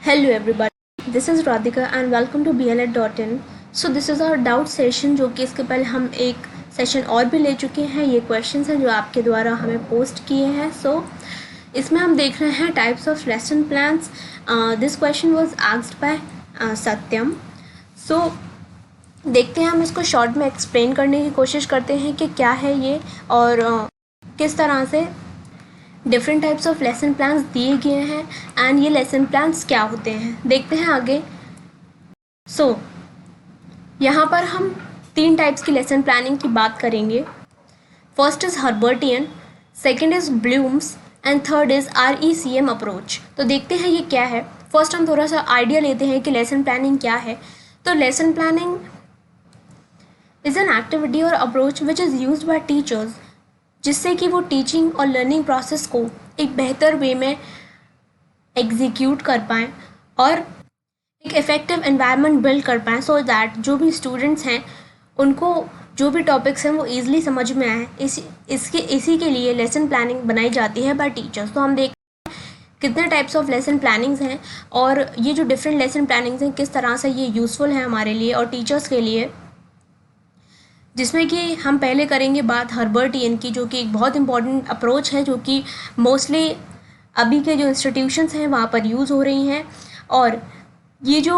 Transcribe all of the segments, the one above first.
Hello everybody, this is Radhika and welcome to BLED.in. So this is our doubt session जो कि इसके पहले हम एक सेशन और भी ले चुके हैं. ये क्वेश्चंस हैं जो आपके द्वारा हमें पोस्ट किए हैं. सो इसमें हम देख रहे हैं types of lesson plans. This question was asked by Satyam. So देखते हैं, हम इसको शॉर्ट में एक्सप्लेन करने की कोशिश करते हैं कि क्या है ये और किस तरह से different types of lesson plans दिए गए हैं एंड ये लेसन प्लान्स क्या होते हैं. देखते हैं आगे. सो यहाँ पर हम 3 टाइप्स की लेसन प्लानिंग की बात करेंगे. First is Herbartian, second is Bloom's and third is RECM approach. तो देखते हैं ये क्या है. फर्स्ट हम थोड़ा सा आइडिया लेते हैं कि लेसन प्लानिंग क्या है. तो lesson planning is an activity और approach which is used by teachers, जिससे कि वो टीचिंग और लर्निंग प्रोसेस को एक बेहतर वे में एग्जीक्यूट कर पाएँ और एक इफ़ेक्टिव एनवायरनमेंट बिल्ड कर पाएँ, सो दैट जो भी स्टूडेंट्स हैं उनको जो भी टॉपिक्स हैं वो ईज़िली समझ में आए. इसी के लिए लेसन प्लानिंग बनाई जाती है बाय टीचर्स. तो हम देखते हैं कितने टाइप्स ऑफ लेसन प्लानिंग्स हैं और ये जो डिफरेंट लेसन प्लानिंग्स हैं किस तरह से ये यूज़फुल है हमारे लिए और टीचर्स के लिए. जिसमें कि हम पहले करेंगे बात हर्बर्टियन की, जो कि एक बहुत इंपॉर्टेंट अप्रोच है, जो कि मोस्टली अभी के जो इंस्टीट्यूशंस हैं वहाँ पर यूज़ हो रही हैं. और ये जो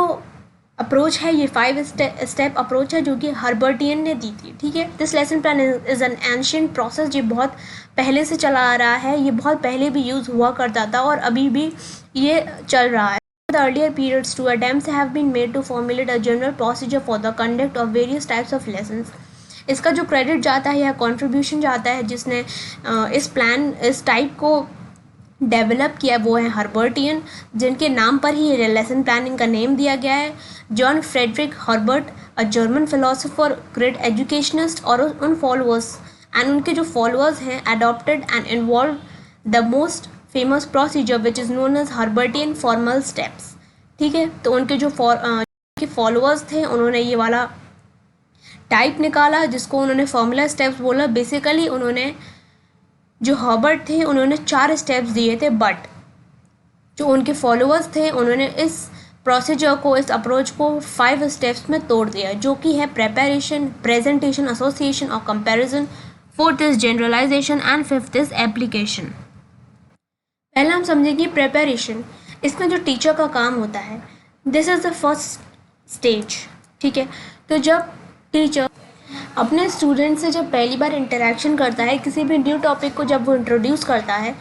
अप्रोच है ये 5 स्टेप अप्रोच है जो कि हर्बर्टियन ने दी थी. ठीक है. This lesson plan is an ancient process, ये बहुत पहले से चला आ रहा है. ये बहुत पहले भी यूज़ हुआ करता था और अभी भी ये चल रहा है. The earlier periods too, attempts have been made to formulate a general procedure for the conduct of various types of lessons. इसका जो क्रेडिट जाता है या कंट्रीब्यूशन जाता है जिसने इस टाइप को डेवलप किया वो है हर्बर्टियन, जिनके नाम पर ही लेसन प्लानिंग का नेम दिया गया है. John Frederick Herbart, a German philosopher, great educationist, और उन फॉलोअर्स एंड उनके जो फॉलोअर्स हैं adopted and involve the most famous procedure which is known as Herbartian formal steps. ठीक है. तो उनके जो फॉलोअर्स थे उन्होंने ये वाला टाइप निकाला जिसको उन्होंने फॉर्मूला स्टेप्स बोला. बेसिकली उन्होंने जो हर्बर्ट थे उन्होंने 4 स्टेप्स दिए थे, बट जो उनके फॉलोअर्स थे उन्होंने इस प्रोसीजर को, इस अप्रोच को 5 स्टेप्स में तोड़ दिया, जो कि है प्रिपरेशन, प्रेजेंटेशन, एसोसिएशन और comparison. 4th is generalization and 5th is application. पहले हम समझेंगे प्रिपरेशन. इसमें जो टीचर का काम होता है, this is the first stage. ठीक है. तो जब टीचर अपने स्टूडेंट से जब पहली बार इंटरेक्शन करता है, किसी भी न्यू टॉपिक को जब वो इंट्रोड्यूस करता है,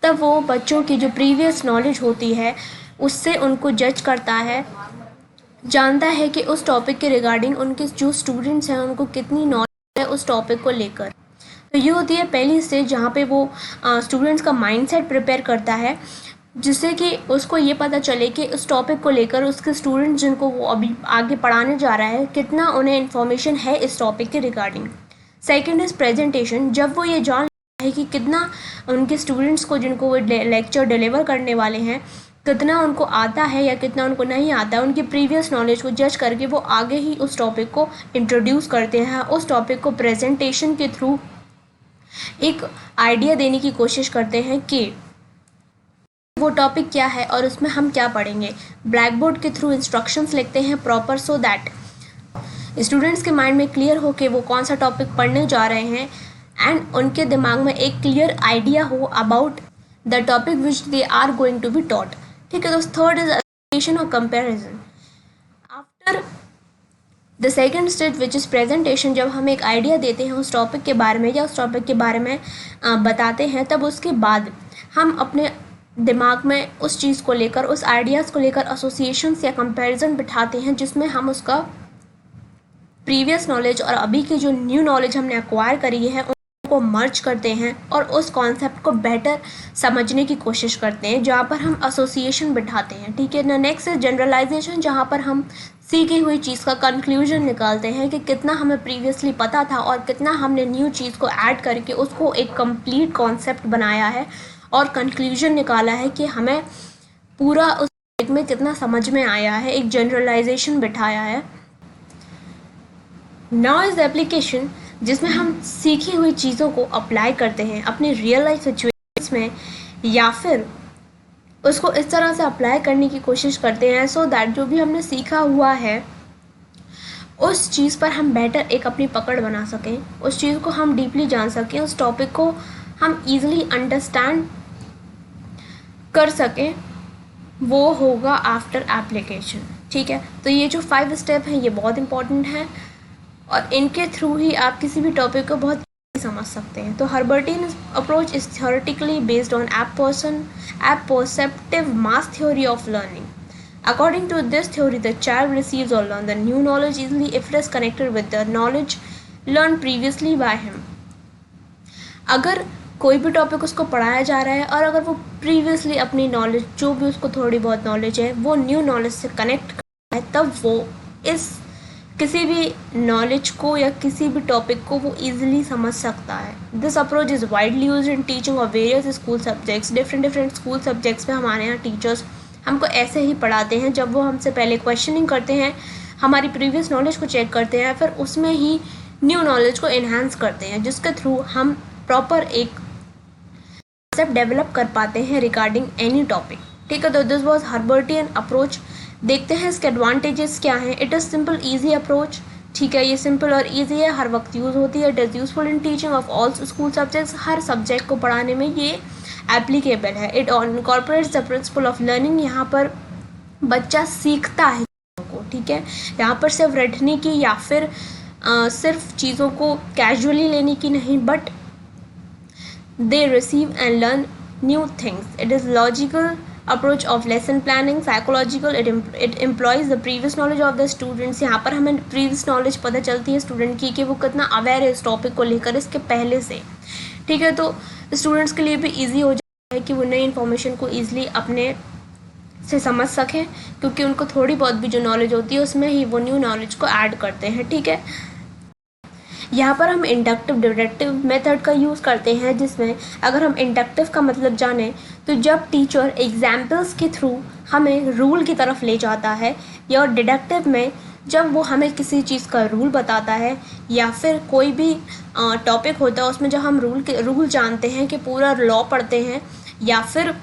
तब वो बच्चों की जो प्रीवियस नॉलेज होती है उससे उनको जज करता है, जानता है कि उस टॉपिक के रिगार्डिंग उनके जो स्टूडेंट्स हैं उनको कितनी नॉलेज है उस टॉपिक को लेकर. तो ये होती है पहली स्टेज जहाँ पे वो स्टूडेंट्स का माइंडसेट प्रिपेयर करता है, जिससे कि उसको ये पता चले कि उस टॉपिक को लेकर उसके स्टूडेंट्स जिनको वो अभी आगे पढ़ाने जा रहा है कितना उन्हें इन्फॉर्मेशन है इस टॉपिक के रिगार्डिंग. Second is presentation. जब वो ये जान लेता है कि कितना उनके स्टूडेंट्स को जिनको वो लेक्चर डिलीवर करने वाले हैं कितना उनको आता है या कितना उनको नहीं आता है, उनकी प्रीवियस नॉलेज को जज करके वो आगे ही उस टॉपिक को इंट्रोड्यूस करते हैं. उस टॉपिक को प्रेजेंटेशन के थ्रू एक आइडिया देने की कोशिश करते हैं कि वो टॉपिक क्या है और उसमें हम क्या पढ़ेंगे. ब्लैक बोर्ड के थ्रू इंस्ट्रक्शंस लिखते हैं प्रॉपर, सो दैट स्टूडेंट्स के माइंड में क्लियर हो कि वो कौन सा टॉपिक पढ़ने जा रहे हैं एंड उनके दिमाग में एक क्लियर आइडिया हो about the topic which they are going to be taught. ठीक है. तो थर्ड इज एप्लीकेशन और comparison. After the second stage which is presentation, जब हम एक आइडिया देते हैं उस टॉपिक के बारे में या उस टॉपिक के बारे में बताते हैं, तब उसके बाद हम अपने दिमाग में उस चीज़ को लेकर, उस आइडियाज़ को लेकर एसोसिएशंस या कंपैरिजन बिठाते हैं, जिसमें हम उसका प्रीवियस नॉलेज और अभी की जो न्यू नॉलेज हमने एक्वायर करी है उनको मर्ज करते हैं और उस कॉन्सेप्ट को बेटर समझने की कोशिश करते हैं, जहाँ पर हम एसोसिएशन बिठाते हैं. ठीक है ना. नेक्स्ट इज जनरलाइजेशन, जहाँ पर हम सीखी हुई चीज़ का कंक्लूजन निकालते हैं कि कितना हमें प्रीवियसली पता था और कितना हमने न्यू चीज़ को ऐड करके उसको एक कंप्लीट कॉन्सेप्ट बनाया है और कंक्लूजन निकाला है कि हमें पूरा उस टॉपिक में कितना समझ में आया है, एक जनरलाइजेशन बिठाया है. नाउ इज एप्लीकेशन, जिसमें हम सीखी हुई चीज़ों को अप्लाई करते हैं अपने रियल लाइफ सिचुएशंस में या फिर उसको इस तरह से अप्लाई करने की कोशिश करते हैं सो दैट जो भी हमने सीखा हुआ है उस चीज़ पर हम बेटर एक अपनी पकड़ बना सकें, उस चीज़ को हम डीपली जान सकें, उस टॉपिक को हम ईज़िली अंडरस्टैंड कर सकें, वो होगा आफ्टर एप्लीकेशन। ठीक है, तो ये जो 5 स्टेप हैं ये बहुत इंपॉर्टेंट हैं और इनके थ्रू ही आप किसी भी टॉपिक को बहुत समझ सकते हैं। तो Herbartian approach is theoretically based on apperceptive mass theory of learning. According to this theory, the child receives or learns the new knowledge easily if it is connected with the knowledge learned previously by him. अगर कोई भी topic उसको पढ़ाया जा रहा है और अगर वो प्रीवियसली अपनी नॉलेज जो भी उसको थोड़ी बहुत नॉलेज है वो न्यू नॉलेज से कनेक्ट करता है, तब वो इस किसी भी नॉलेज को या किसी भी टॉपिक को वो ईजिली समझ सकता है। This approach is widely use in teaching of various school subjects. Different school subjects में हमारे यहाँ टीचर्स हमको ऐसे ही पढ़ाते हैं, जब वो हमसे पहले क्वेश्चनिंग करते हैं, हमारी प्रीवियस नॉलेज को चेक करते हैं, फिर उसमें ही न्यू नॉलेज को एनहांस करते हैं, जिसके थ्रू हम प्रॉपर एक कॉन्सेप्ट डेवलप कर पाते हैं रिगार्डिंग एनी टॉपिक। ठीक है, तो दिस वाज हर्बर्टियन अप्रोच। देखते हैं इसके एडवांटेजेस क्या हैं। It is simple easy approach. ठीक है, ये सिंपल और ईजी है, हर वक्त यूज़ होती है। It is useful in teaching of all school subjects. Her subject को पढ़ाने में ये एप्लीकेबल है। It incorporates the principle of learning. यहाँ पर बच्चा सीखता है चीज़ों को। ठीक है, यहाँ पर सिर्फ रटने की या फिर सिर्फ चीज़ों को कैजुअली लेने की नहीं, but they receive and learn new things. It is logical approach of lesson planning, psychological, it employs the previous knowledge of the students। यहाँ पर हमें previous knowledge पता चलती है स्टूडेंट की कि वो कितना अवेयर है इस टॉपिक को लेकर इसके पहले से। ठीक है, तो स्टूडेंट्स के लिए भी इजी हो जाता है कि वो नई इन्फॉर्मेशन को ईजिली अपने से समझ सकें, क्योंकि उनको थोड़ी बहुत भी जो नॉलेज होती है उसमें ही वो न्यू नॉलेज को ऐड करते हैं। ठीक है, यहाँ पर हम इंडक्टिव डिडक्टिव मेथड का यूज़ करते हैं, जिसमें अगर हम इंडक्टिव का मतलब जाने तो जब टीचर एग्जाम्पल्स के थ्रू हमें रूल की तरफ ले जाता है, या डिडक्टिव में जब वो हमें किसी चीज़ का रूल बताता है, या फिर कोई भी टॉपिक होता है उसमें जब हम रूल जानते हैं कि पूरा लॉ पढ़ते हैं या फिर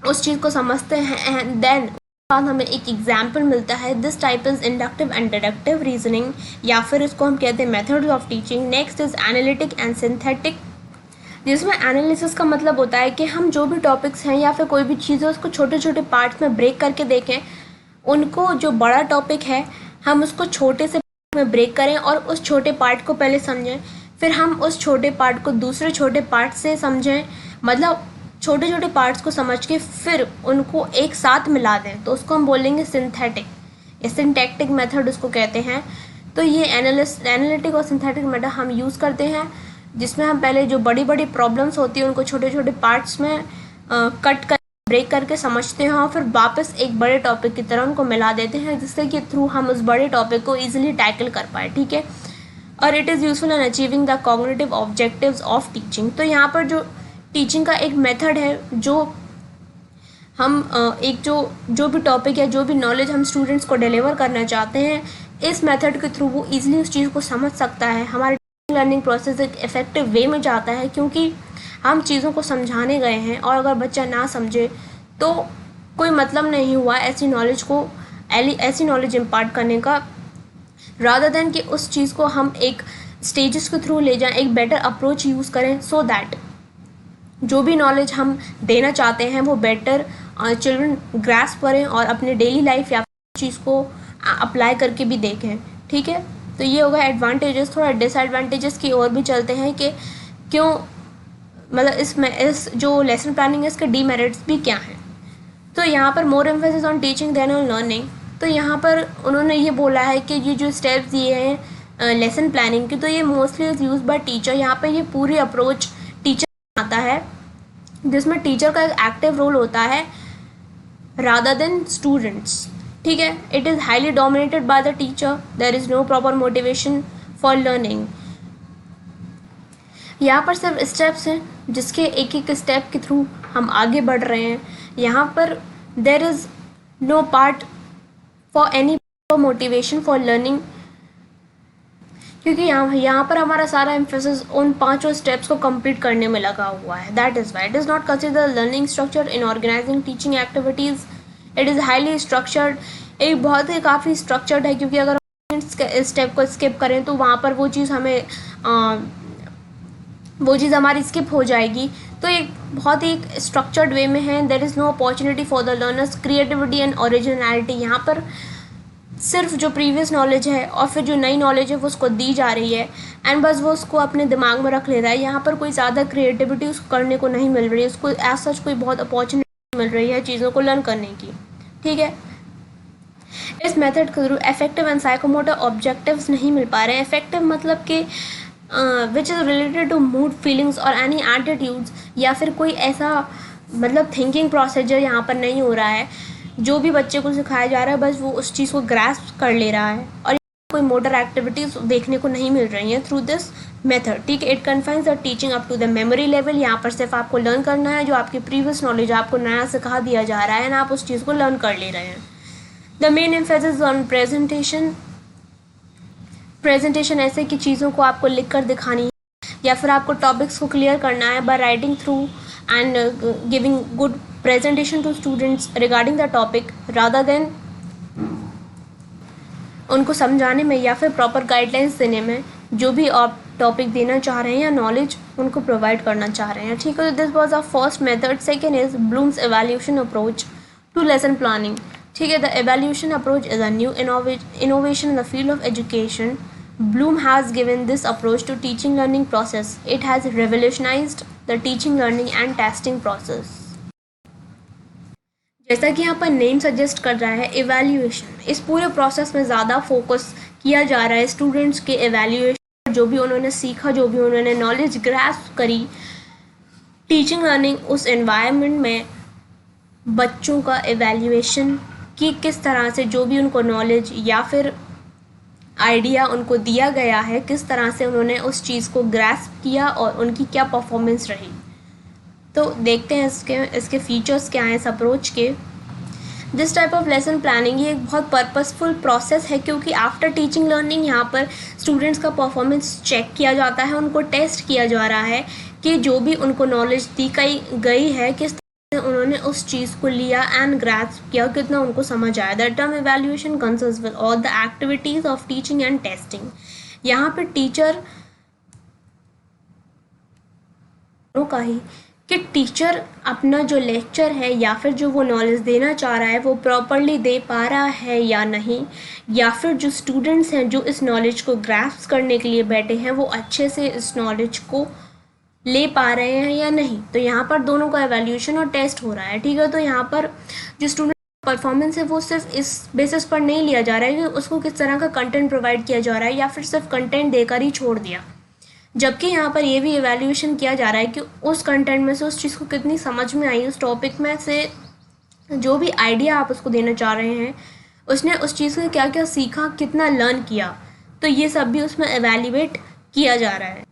उस चीज़ को समझते हैं, देन बाद हमें एक एग्जाम्पल मिलता है। This type is inductive and deductive reasoning, या फिर इसको हम कहते हैं methods of teaching. Next is analytic and synthetic, जिसमें एनालिसिस का मतलब होता है कि हम जो भी टॉपिक्स हैं या फिर कोई भी चीज़ है उसको छोटे छोटे पार्ट्स में ब्रेक करके देखें, उनको जो बड़ा टॉपिक है हम उसको छोटे से में ब्रेक करें और उस छोटे पार्ट को पहले समझें, फिर हम उस छोटे पार्ट को दूसरे छोटे पार्ट से समझें, मतलब छोटे छोटे पार्ट्स को समझ के फिर उनको एक साथ मिला दें, तो उसको हम बोलेंगे सिंथेटिक या सिंटैक्टिक मेथड उसको कहते हैं। तो ये एनालिटिक और सिंथेटिक मेथड हम यूज़ करते हैं, जिसमें हम पहले जो बड़ी बड़ी प्रॉब्लम्स होती है उनको छोटे छोटे पार्ट्स में कट कर ब्रेक करके समझते हैं और फिर वापस एक बड़े टॉपिक की तरह उनको मिला देते हैं, जिससे कि थ्रू हम उस बड़े टॉपिक को ईजिली टैकल कर पाए। ठीक है, और it is useful in achieving the cognitive objectives of teaching. तो यहाँ पर जो टीचिंग का एक मेथड है, जो हम एक जो भी टॉपिक या जो भी नॉलेज हम स्टूडेंट्स को डिलीवर करना चाहते हैं, इस मेथड के थ्रू वो ईजिली उस चीज़ को समझ सकता है। हमारे लर्निंग प्रोसेस एक इफ़ेक्टिव वे में जाता है, क्योंकि हम चीज़ों को समझाने गए हैं और अगर बच्चा ना समझे तो कोई मतलब नहीं हुआ ऐसी नॉलेज इम्पार्ट करने का, रादर देन कि उस चीज़ को हम एक स्टेजेस के थ्रू ले जाएं, एक बेटर अप्रोच यूज़ करें, सो दैट जो भी नॉलेज हम देना चाहते हैं वो बेटर चिल्ड्रन ग्रास्प करें और अपने डेली लाइफ या चीज़ को अप्लाई करके भी देखें। ठीक है, तो ये होगा एडवांटेजेस। थोड़ा डिसएडवांटेजेस की ओर भी चलते हैं कि क्यों, मतलब इस जो लेसन प्लानिंग है इसके डीमेरिट्स भी क्या हैं। तो यहाँ पर more emphasis on teaching then on learning. तो यहाँ पर उन्होंने ये बोला है कि ये जो स्टेप्स दिए हैं लेसन प्लानिंग की, तो ये mostly is use by teacher. यहाँ पर ये पूरी अप्रोच टीचर आता है, जिसमें टीचर का एक एक्टिव रोल होता है रादर देन स्टूडेंट्स। ठीक है, it is highly dominated by the teacher, there is no proper motivation for learning. यहाँ पर सिर्फ स्टेप्स हैं, जिसके एक एक स्टेप के थ्रू हम आगे बढ़ रहे हैं। यहाँ पर there is no part for any motivation for learning. क्योंकि यहाँ पर हमारा सारा एम्फेसिस उन 5 स्टेप्स को कंप्लीट करने में लगा हुआ है. That is why it is not consider learning structure in organizing teaching activities. It is highly structured. एक बहुत ही काफ़ी स्ट्रक्चर्ड है, क्योंकि अगर इस स्टेप को स्किप करें तो वहाँ पर वो चीज़ हमारी स्किप हो जाएगी. तो एक बहुत ही स्ट्रक्चर्ड वे में है. There is no opportunity for the learners creativity and originality. यहाँ पर सिर्फ जो प्रीवियस नॉलेज है और फिर जो नई नॉलेज है वो उसको दी जा रही है, एंड बस वो उसको अपने दिमाग में रख ले रहा है. यहाँ पर कोई ज़्यादा क्रिएटिविटी उसको करने को नहीं मिल रही है. उसको एज सच कोई बहुत अपॉर्चुनिटी मिल रही है चीज़ों को लर्न करने की. ठीक है. इस मेथड के through effective and psychomotor objectives नहीं मिल पा रहे हैं. इफेक्टिव मतलब कि which is related to mood, feelings और एनी एटीट्यूड्स, या फिर कोई ऐसा मतलब थिंकिंग प्रोसीजर यहाँ पर नहीं हो रहा है. जो भी बच्चे को सिखाया जा रहा है बस वो उस चीज़ को ग्रास्प कर ले रहा है, और कोई मोटर एक्टिविटीज़ देखने को नहीं मिल रही हैं थ्रू दिस मेथड. ठीक है. It confines the teaching up to the memory level. यहाँ पर सिर्फ आपको लर्न करना है जो आपकी प्रीवियस नॉलेज आपको नया सिखा दिया जा रहा है, एंड आप उस चीज़ को लर्न कर ले रहे हैं. The main emphasis on presentation. Presentation ऐसे कि चीज़ों को आपको लिख कर दिखानी है, या फिर आपको टॉपिक्स को क्लियर करना है by writing through and giving good presentation to students regarding the topic rather than उनको समझाने में या फिर प्रॉपर गाइडलाइंस देने में जो भी आप टॉपिक देना चाह रहे हैं या नॉलेज उनको प्रोवाइड करना चाह रहे हैं. ठीक है. This was our first method. Second is Bloom's evaluation approach to lesson planning. ठीक है. The evaluation approach is a new innovation in the field of education. Bloom has given this approach to teaching learning process. It has revolutionized the teaching learning and testing process. जैसा कि यहाँ पर name suggest कर रहा है, evaluation. इस पूरे process में ज़्यादा फोकस किया जा रहा है स्टूडेंट्स के एवेल्यूएशन, जो भी उन्होंने सीखा, जो भी उन्होंने नॉलेज ग्रास्प करी. टीचिंग लर्निंग उस एनवायरनमेंट में बच्चों का एवेल्यूएशन कि किस तरह से जो भी उनको नॉलेज या फिर आइडिया उनको दिया गया है, किस तरह से उन्होंने उस चीज़ को ग्रास्प किया और उनकी क्या परफॉर्मेंस रही. तो देखते हैं इसके फीचर्स क्या हैं इस अप्रोच के. This type of lesson planning ये एक बहुत पर्पसफुल प्रोसेस है, क्योंकि आफ्टर टीचिंग लर्निंग यहाँ पर स्टूडेंट्स का परफॉर्मेंस चेक किया जाता है, उनको टेस्ट किया जा रहा है कि जो भी उनको नॉलेज दी गई है किस तरह से उन्होंने उस चीज़ को लिया एंड ग्रास्प किया, कितना उनको समझ आया. The term evaluation concerns with all the activities of teaching and testing. यहाँ पर टीचर का ही कि टीचर अपना जो लेक्चर है या फिर जो वो नॉलेज देना चाह रहा है वो प्रॉपरली दे पा रहा है या नहीं, या फिर जो स्टूडेंट्स हैं जो इस नॉलेज को ग्रास्प करने के लिए बैठे हैं वो अच्छे से इस नॉलेज को ले पा रहे हैं या नहीं. तो यहाँ पर दोनों का एवेल्यूएशन और टेस्ट हो रहा है. ठीक है. तो यहाँ पर जो स्टूडेंट परफॉर्मेंस है वो सिर्फ इस बेसिस पर नहीं लिया जा रहा है कि उसको किस तरह का कंटेंट प्रोवाइड किया जा रहा है या फिर सिर्फ कंटेंट देकर ही छोड़ दिया, जबकि यहाँ पर ये भी एवेल्यूएशन किया जा रहा है कि उस कंटेंट में से उस चीज़ को कितनी समझ में आई, उस टॉपिक में से जो भी आइडिया आप उसको देना चाह रहे हैं उसने उस चीज़ से क्या क्या सीखा, कितना लर्न किया. तो ये सब भी उसमें एवेल्यूएट किया जा रहा है.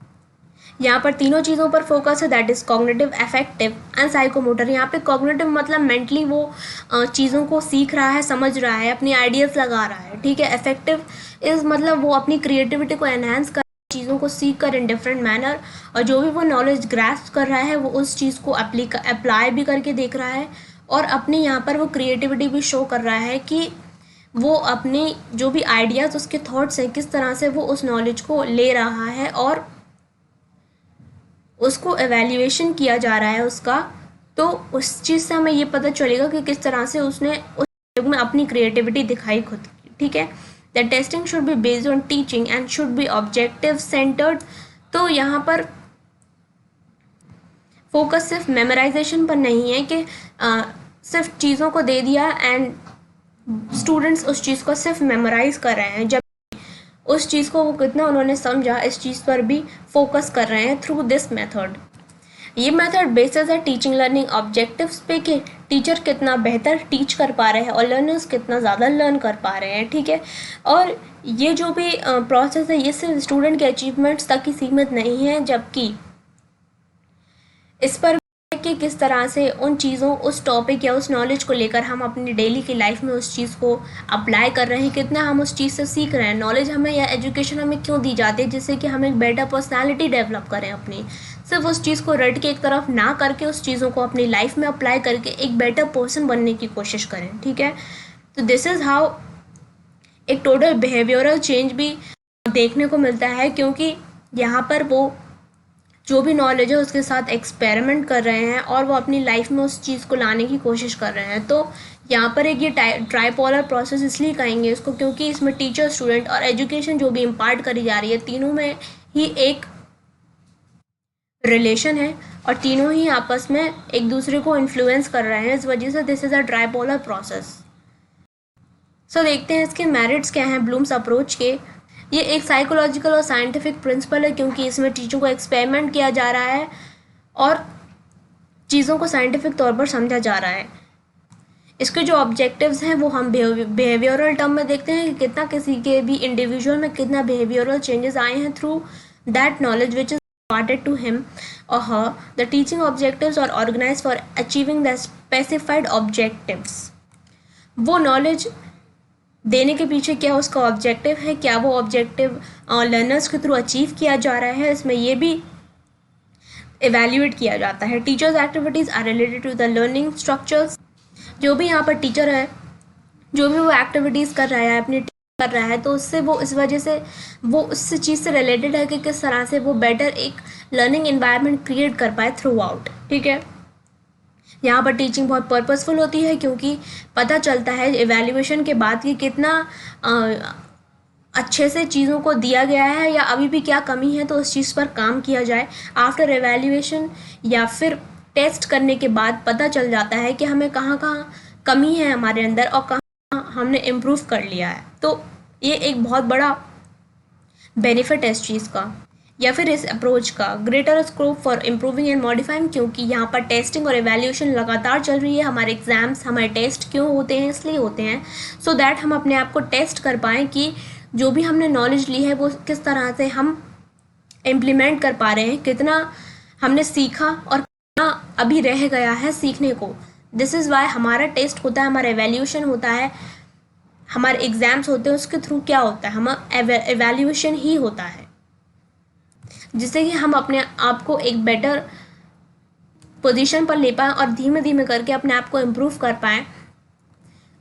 यहाँ पर तीनों चीज़ों पर फोकस है. That is cognitive, affective and psychomotor. यहाँ पे कॉग्निटिव मतलब मेंटली वो चीज़ों को सीख रहा है, समझ रहा है, अपनी आइडियाज़ लगा रहा है. ठीक है. अफेक्टिव इज़ मतलब वो अपनी क्रिएटिविटी को एनहांस कर चीज़ों को सीख कर इन डिफरेंट मैनर, और जो भी वो नॉलेज ग्रास्प कर रहा है वो उस चीज़ को अप्लाई भी करके देख रहा है, और अपने यहाँ पर वो क्रिएटिविटी भी शो कर रहा है कि वो अपने जो भी आइडियाज़ उसके थॉट्स हैं किस तरह से वो उस नॉलेज को ले रहा है और उसको एवेल्यूएशन किया जा रहा है उसका. तो उस चीज़ से हमें ये पता चलेगा कि किस तरह से उसने उस युग में अपनी क्रिएटिविटी दिखाई खुद की. ठीक है. The testing should be based on teaching and should be objective centered. तो यहाँ पर फोकस सिर्फ मेमोराइजेशन पर नहीं है कि सिर्फ चीज़ों को दे दिया एंड स्टूडेंट्स उस चीज़ को सिर्फ मेमोराइज कर रहे हैं, जब उस चीज़ को वो कितना उन्होंने समझा इस चीज़ पर भी फोकस कर रहे हैं थ्रू दिस मेथड. ये मेथड बेसिस है टीचिंग लर्निंग ऑब्जेक्टिव्स पे कि टीचर कितना बेहतर टीच कर पा रहे हैं और लर्नर्स कितना ज़्यादा लर्न कर पा रहे हैं. ठीक है. और ये जो भी प्रोसेस है ये सिर्फ स्टूडेंट के अचीवमेंट्स तक ही सीमित नहीं है, जबकि इस पर कि किस तरह से उन चीज़ों, उस टॉपिक या उस नॉलेज को लेकर हम अपनी डेली की लाइफ में उस चीज़ को अप्लाई कर रहे हैं, कितना हम उस चीज़ से सीख रहे हैं। नॉलेज हमें या एजुकेशन हमें क्यों दी जाती है, जिससे कि हम एक बेटर पर्सनालिटी डेवलप करें अपनी। सिर्फ उस चीज़ को रट के एक तरफ ना करके उस चीज़ों को अपनी लाइफ में अप्लाई करके एक बेटर पर्सन बनने की कोशिश करें, ठीक है। तो दिस इज़ हाउ एक टोटल बिहेवियरल चेंज भी देखने को मिलता है, क्योंकि यहाँ पर वो जो भी नॉलेज है उसके साथ एक्सपेरिमेंट कर रहे हैं और वो अपनी लाइफ में उस चीज़ को लाने की कोशिश कर रहे हैं। तो यहाँ पर एक ये ट्राइपोलर प्रोसेस इसलिए कहेंगे इसको, क्योंकि इसमें टीचर, स्टूडेंट और एजुकेशन जो भी इम्पार्ट करी जा रही है, तीनों में ही एक रिलेशन है और तीनों ही आपस में एक दूसरे को इन्फ्लुएंस कर रहे हैं। इस वजह से this is a tripolar process. So देखते हैं इसके मेरिट्स क्या हैं ब्लूम्स अप्रोच के। ये एक साइकोलॉजिकल और साइंटिफिक प्रिंसिपल है, क्योंकि इसमें चीज़ों को एक्सपेरिमेंट किया जा रहा है और चीज़ों को साइंटिफिक तौर पर समझा जा रहा है। इसके जो ऑब्जेक्टिव्स हैं वो हम बिहेवियरल टर्म में देखते हैं कि कितना किसी के भी इंडिविजुअल में कितना बिहेवियरल चेंजेस आए हैं through that knowledge which is imparted to him or her. The teaching objectives are organized for achieving the specified objectives. वो नॉलेज देने के पीछे क्या उसका ऑब्जेक्टिव है, क्या वो ऑब्जेक्टिव लर्नर्स के थ्रू अचीव किया जा रहा है, इसमें ये भी एवेल्यूएट किया जाता है। Teachers activities are related to the learning structures. जो भी यहाँ पर टीचर है, जो भी वो एक्टिविटीज़ कर रहा है, अपनी कर रहा है, तो उससे वो इस वजह से वो उस चीज़ से रिलेटेड है कि किस तरह से वो बेटर एक लर्निंग इन्वायरमेंट क्रिएट कर पाए थ्रू आउट, ठीक है। यहाँ पर टीचिंग बहुत पर्पसफुल होती है, क्योंकि पता चलता है एवेल्यूएशन के बाद कि कितना अच्छे से चीज़ों को दिया गया है या अभी भी क्या कमी है, तो उस चीज़ पर काम किया जाए। आफ्टर एवेल्यूएशन या फिर टेस्ट करने के बाद पता चल जाता है कि हमें कहाँ कहाँ कमी है हमारे अंदर और कहाँ हमने इम्प्रूव कर लिया है। तो ये एक बहुत बड़ा बेनिफिट है इस चीज़ का या फिर इस अप्रोच का। Greater scope for improving and modifying, क्योंकि यहाँ पर टेस्टिंग और एवेल्यूएशन लगातार चल रही है। हमारे एग्जाम्स, हमारे टेस्ट क्यों होते हैं, इसलिए होते हैं सो दैट हम अपने आप को टेस्ट कर पाएँ कि जो भी हमने नॉलेज ली है वो किस तरह से हम इम्प्लीमेंट कर पा रहे हैं, कितना हमने सीखा और कितना अभी रह गया है सीखने को। दिस इज़ वाई हमारा टेस्ट होता है, हमारा एवेल्यूएशन होता है, हमारे एग्ज़ाम्स होते हैं, उसके थ्रू क्या होता है, हमारा एवेल्यूएशन ही होता है, जिससे कि हम अपने आप को एक बेटर पोजीशन पर ले पाएँ और धीमे धीमे करके अपने आप को इम्प्रूव कर पाएँ।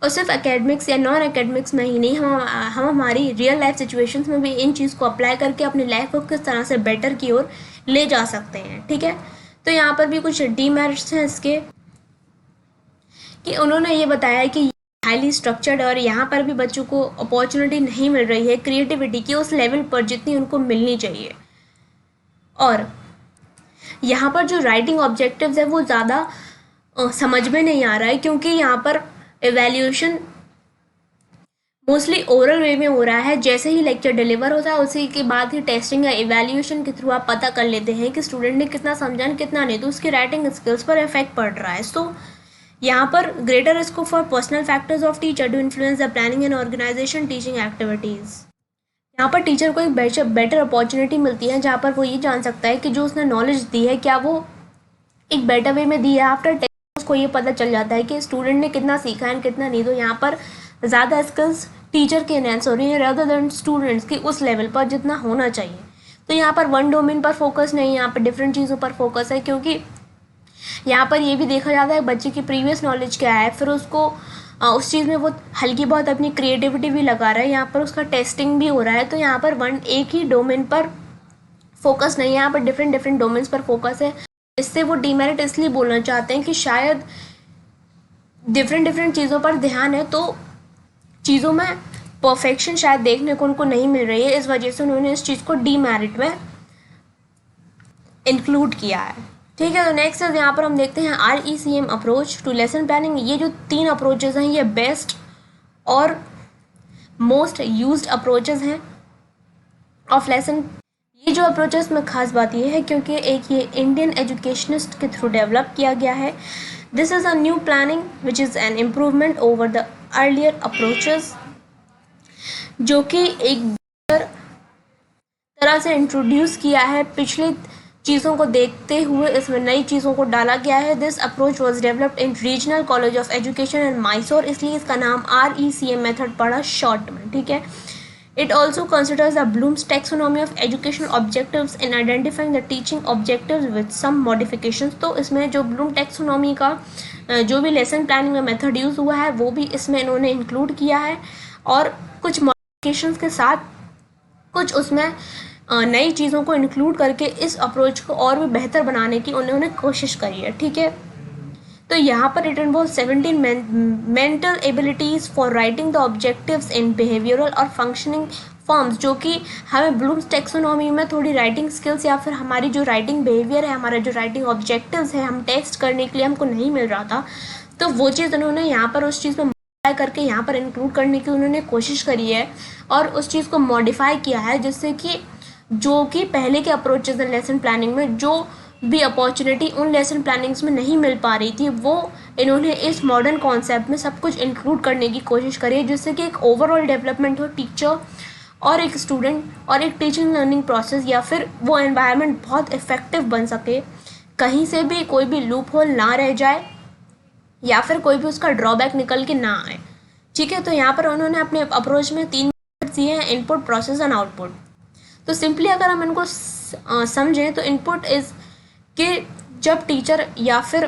और सिर्फ एकेडमिक्स या नॉन एकेडमिक्स में ही नहीं, हम हमारी रियल लाइफ सिचुएशंस में भी इन चीज़ को अप्लाई करके अपनी लाइफ को किस तरह से बेटर की ओर ले जा सकते हैं, ठीक है। तो यहाँ पर भी कुछ डीमेरिट्स हैं इसके, कि उन्होंने ये बताया है कि हाईली स्ट्रक्चर्ड और यहाँ पर भी बच्चों को अपॉर्चुनिटी नहीं मिल रही है क्रिएटिविटी की उस लेवल पर जितनी उनको मिलनी चाहिए। और यहाँ पर जो राइटिंग ऑब्जेक्टिव्स है वो ज़्यादा समझ में नहीं आ रहा है, क्योंकि यहाँ पर एवेल्यूएशन मोस्टली ओरल वे में हो रहा है। जैसे ही लेक्चर डिलीवर होता है उसी के बाद ही टेस्टिंग या एवेल्यूएशन के थ्रू आप पता कर लेते हैं कि स्टूडेंट ने कितना समझा कितना नहीं, तो उसकी राइटिंग स्किल्स पर इफेक्ट पड़ रहा है। सो यहाँ पर greater scope for personal factors of teacher to influence the planning and organization teaching activities. यहाँ पर टीचर को एक बेटर अपॉर्चुनिटी मिलती है, जहाँ पर वो ये जान सकता है कि जो उसने नॉलेज दी है क्या वो एक बेटर वे में दी है। आफ्टर टेस्ट उसको ये पता चल जाता है कि स्टूडेंट ने कितना सीखा है कितना नहीं। तो यहाँ पर ज़्यादा स्किल्स टीचर के एनहांस हो रही है रादर देन स्टूडेंट्स की उस लेवल पर जितना होना चाहिए। तो यहाँ पर वन डोमेन पर फोकस नहीं, यहाँ पर डिफरेंट चीज़ों पर फोकस है, क्योंकि यहाँ पर ये भी देखा जाता है बच्चे की प्रीवियस नॉलेज क्या है, फिर उसको उस चीज़ में वो हल्की बहुत अपनी क्रिएटिविटी भी लगा रहा है, यहाँ पर उसका टेस्टिंग भी हो रहा है। तो यहाँ पर एक ही डोमेन पर फोकस नहीं है, यहाँ पर डिफरेंट डोमेन्स पर फोकस है। इससे वो डीमेरिट इसलिए बोलना चाहते हैं कि शायद डिफरेंट चीज़ों पर ध्यान है तो चीज़ों में परफेक्शन शायद देखने को उनको नहीं मिल रही है, इस वजह से उन्होंने इस चीज़ को डीमेरिट में इंक्लूड किया है, ठीक है। तो नेक्स्ट यहाँ पर हम देखते हैं RECM approach to lesson planning. ये जो 3 अप्रोचेज हैं ये बेस्ट और मोस्ट यूज्ड अप्रोचेज हैं ऑफ लेसन। ये जो अप्रोचेस में ख़ास बात ये है क्योंकि एक ये इंडियन एजुकेशनिस्ट के थ्रू डेवलप किया गया है। This is a new planning which is an improvement over the earlier approaches, जो कि एक तरह से इंट्रोड्यूस किया है पिछले चीज़ों को देखते हुए इसमें नई चीज़ों को डाला गया है। This approach was developed in regional college of education in Mysore, इसलिए इसका नाम RECM मेथड पड़ा शॉर्ट में, ठीक है। It also considers the Bloom's taxonomy of educational objectives in identifying the teaching objectives with some modifications। तो इसमें जो ब्लूम टैक्सोनॉमी का जो भी लेसन प्लानिंग में मेथड यूज़ हुआ है वो भी इसमें इन्होंने इंक्लूड किया है, और कुछ मॉडिफिकेशंस के साथ कुछ उसमें नई चीज़ों को इंक्लूड करके इस अप्रोच को और भी बेहतर बनाने की उन्होंने कोशिश करी है, ठीक है। तो यहाँ पर it involve 17 mental abilities for writing the objectives in behavioural और फंक्शनिंग फॉर्म्स, जो कि हमें ब्लूम्स टैक्सोनॉमी में थोड़ी राइटिंग स्किल्स या फिर हमारी जो राइटिंग बिहेवियर है, हमारा जो राइटिंग ऑब्जेक्टिव्स है, हम टेस्ट करने के लिए हमको नहीं मिल रहा था, तो वो चीज़ उन्होंने यहाँ पर उस चीज़ में मॉडिफाई करके यहाँ पर इंक्लूड करने की उन्होंने कोशिश करी है और उस चीज़ को मॉडिफाई किया है, जिससे कि जो कि पहले के अप्रोचेज इन लेसन प्लानिंग में जो भी अपॉर्चुनिटी उन लेसन प्लानिंग्स में नहीं मिल पा रही थी, वो इन्होंने इस मॉडर्न कॉन्सेप्ट में सब कुछ इंक्लूड करने की कोशिश करी है, जिससे कि एक ओवरऑल डेवलपमेंट हो टीचर और एक स्टूडेंट और एक टीचिंग लर्निंग प्रोसेस या फिर वो एनवायरनमेंट बहुत इफेक्टिव बन सके, कहीं से भी कोई भी लूप होल ना रह जाए या फिर कोई भी उसका ड्रॉबैक निकल के ना आए, ठीक है। तो यहाँ पर उन्होंने अपने अप्रोच में 3 दिए हैं, इनपुट, प्रोसेस एंड आउटपुट। तो सिंपली अगर हम इनको समझें तो इनपुट इज़ कि जब टीचर या फिर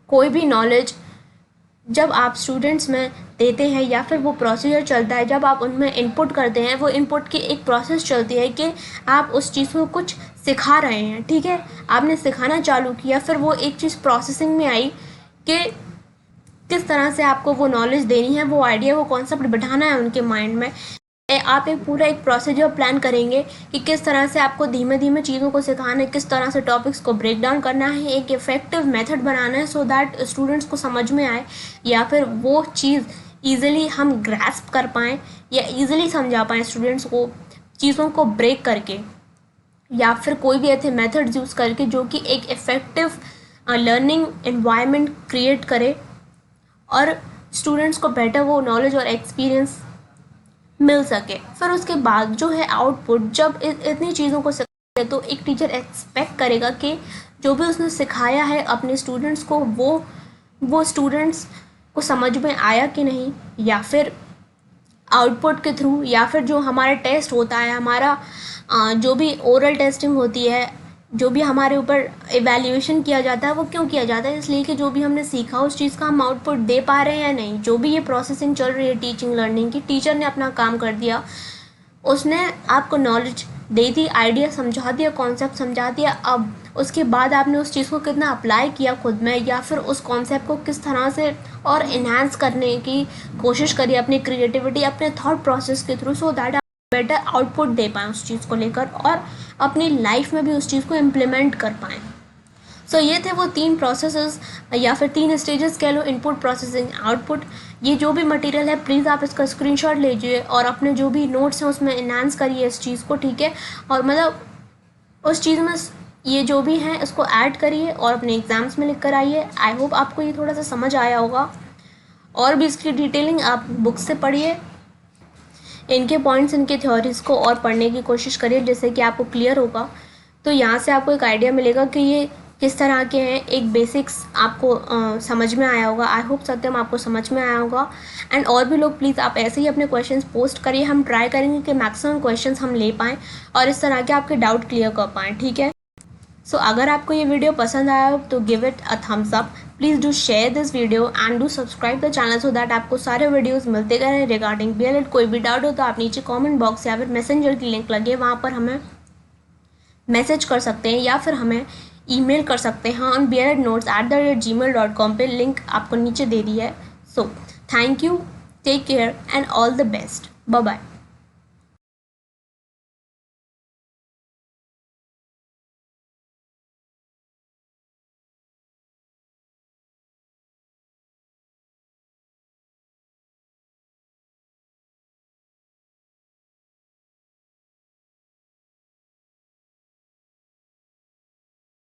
कोई भी नॉलेज जब आप स्टूडेंट्स में देते हैं या फिर वो प्रोसीजर चलता है, जब आप उनमें इनपुट करते हैं, वो इनपुट की एक प्रोसेस चलती है कि आप उस चीज़ को कुछ सिखा रहे हैं, ठीक है। आपने सिखाना चालू किया, फिर वो एक चीज़ प्रोसेसिंग में आई कि किस तरह से आपको वो नॉलेज देनी है, वो आइडिया, वो कॉन्सेप्ट बिठाना है उनके माइंड में। आप एक पूरा एक प्रोसीजर प्लान करेंगे कि किस तरह से आपको धीमे धीमे चीज़ों को सिखाना है, किस तरह से टॉपिक्स को ब्रेक डाउन करना है, एक इफ़ेक्टिव मेथड बनाना है सो दैट स्टूडेंट्स को समझ में आए या फिर वो चीज़ ईज़िली हम ग्रैस्प कर पाएँ या ईज़िली समझा पाएँ स्टूडेंट्स को, चीज़ों को ब्रेक करके या फिर कोई भी ऐसे मेथड्स यूज़ करके जो कि एक इफ़ेक्टिव लर्निंग एनवायरनमेंट क्रिएट करे और स्टूडेंट्स को बेटर वो नॉलेज और एक्सपीरियंस मिल सके। फिर उसके बाद जो है आउटपुट, जब इतनी चीज़ों को सिखाए तो एक टीचर एक्सपेक्ट करेगा कि जो भी उसने सिखाया है अपने स्टूडेंट्स को वो स्टूडेंट्स को समझ में आया कि नहीं, या फिर आउटपुट के थ्रू या फिर जो हमारा टेस्ट होता है, हमारा जो भी ओरल टेस्टिंग होती है, जो भी हमारे ऊपर इवैल्यूएशन किया जाता है, वो क्यों किया जाता है, इसलिए कि जो भी हमने सीखा उस चीज़ का हम आउटपुट दे पा रहे हैं या नहीं। जो भी ये प्रोसेसिंग चल रही है टीचिंग लर्निंग की, टीचर ने अपना काम कर दिया, उसने आपको नॉलेज दे दी, आइडिया समझा दिया, कॉन्सेप्ट समझा दिया, अब उसके बाद आपने उस चीज़ को कितना अप्लाई किया खुद में या फिर उस कॉन्सेप्ट को किस तरह से और इन्हांस करने की कोशिश करी अपनी क्रिएटिविटी, अपने थॉट प्रोसेस के through, so that better output दे पाएँ उस चीज़ को लेकर और अपनी लाइफ में भी उस चीज़ को इम्प्लीमेंट कर पाएँ। सो ये थे वो 3 प्रोसेसेस या फिर 3 स्टेजेस कह लो, इनपुट, प्रोसेसिंग, आउटपुट। ये जो भी मटेरियल है प्लीज़ आप इसका स्क्रीनशॉट लीजिए और अपने जो भी नोट्स हैं उसमें इन्हांस करिए इस चीज़ को, ठीक है। और मतलब उस चीज़ में ये जो भी हैं इसको ऐड करिए और अपने एग्ज़ाम्स में लिख कर आइए। आई होप आपको ये थोड़ा सा समझ आया होगा, और भी इसकी डिटेलिंग आप बुक से पढ़िए, इनके पॉइंट्स, इनके थ्योरीज़ को और पढ़ने की कोशिश करिए जिससे कि आपको क्लियर होगा। तो यहाँ से आपको एक आइडिया मिलेगा कि ये किस तरह के हैं, एक बेसिक्स आपको समझ में आया होगा। आई होप सत्यम आपको समझ में आया होगा। एंड और भी लोग प्लीज़ आप ऐसे ही अपने क्वेश्चंस पोस्ट करिए, हम ट्राई करेंगे कि मैक्सिमम क्वेश्चंस हम ले पाएँ और इस तरह के आपके डाउट क्लियर कर पाएँ, ठीक है। सो अगर आपको ये वीडियो पसंद आया हो तो give it a thumbs up, please do share this video and do subscribe the channel so that आपको सारे वीडियोस मिलते रहें रिगार्डिंग BLED। कोई भी डाउट हो तो आप नीचे कमेंट बॉक्स या फिर मैसेंजर की लिंक लगे वहाँ पर हमें मैसेज कर सकते हैं या फिर हमें ईमेल कर सकते हैं ऑन BLEDnotes@gmail.com पे, लिंक आपको नीचे दे दी है। So thank you, take care and all the best, bye bye.